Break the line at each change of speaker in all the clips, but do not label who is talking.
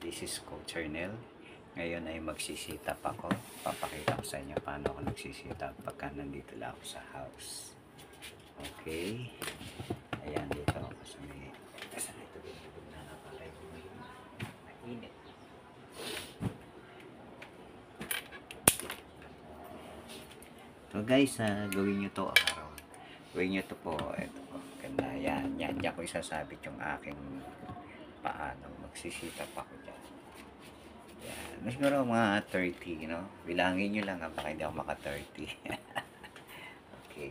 This is Coach Ernel. Ngayon ay magsisitap ako. Papakita ko sa inyo paano ako nagsisitap pagka nandito lang ako sa house. Okay. Ayan, dito ako sa may ito na napakay ko mainit. So guys, gawin nyo to araw. Gawin nyo to po. Ito po. Ganda. Yan. Yan ko isasabit yung aking paano. Magsisitap ako dyan. Yan. Siguro mga 30, no? Bilangin nyo lang baka hindi ako maka 30. Okay.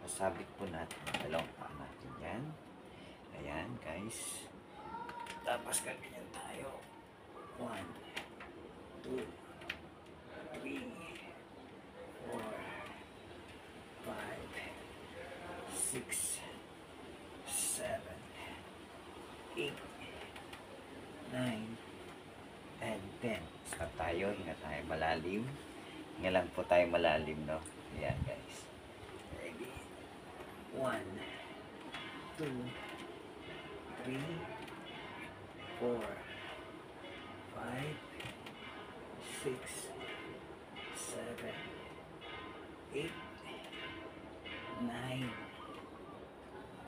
Masabit po natin. Dalawang pa natin yan. Ayan, guys. Tapos ganyan tayo. 1, 2, 3, 4, 5, 6, 7, 8, 9, and 10. Stop tayo. Hinga tayo malalim. Hinga lang po tayo malalim, no? Ayan, guys. Ready? 1, 2, 3, 4, 5, 6, 7, 8, 9,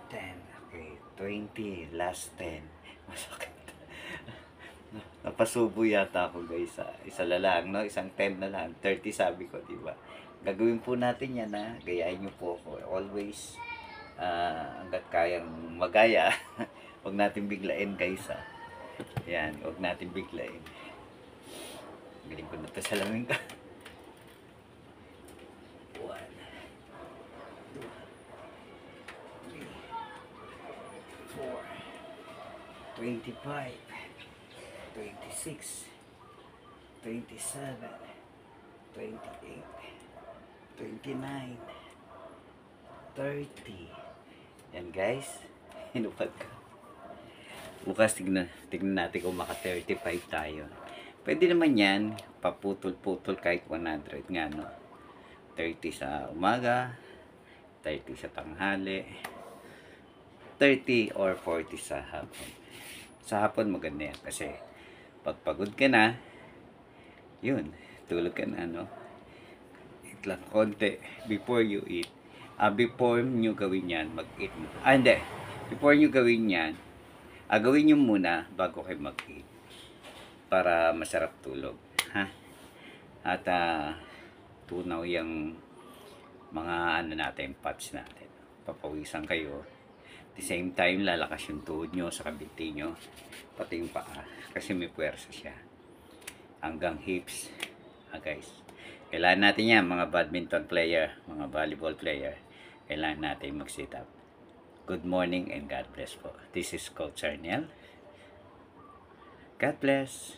10. Okay, 20. Last 10. Masakit. Napasubo yata ako, guys. Isa na lang, no? Isang 10 na lang. 30 sabi ko, diba? Gagawin po natin yan, ha? Gayahin nyo po ako. Always, hanggat kayang magaya, huwag natin biglain, guys, ha? Yan, huwag natin biglain. Galing ko na ito sa laming ka. 1, 2, 3, 4, 25, 26, 27, 28, 29, 30. Yan, guys. Hinupad ka. Bukas tignan natin kung maka 35 tayo. Pwede naman yan. Paputol-putol kahit 100 nga, no? 30 sa umaga, 30 sa tanghali, 30 or 40 sa hapon. Sa hapon maganda yan kasi pag pagod ka na, yun, tulog ka na, no? Eat lang konti before you eat. Before nyo gawin yan, mag-eat mo. Hindi. Before nyo gawin yan, gawin nyo muna bago kayo mag-eat. Para masarap tulog. Ha? At tunaw yung mga natin, pads natin. Papawisan kayo. At the same time, lalakas yung tuhod nyo sa kabiti nyo. Pati yung paa. Kasi may puwersa siya. Hanggang hips. Guys. Kailangan natin yan, mga badminton player, mga volleyball player. Kailangan natin mag-sit up. Good morning and God bless po. This is Coach Ernel. God bless.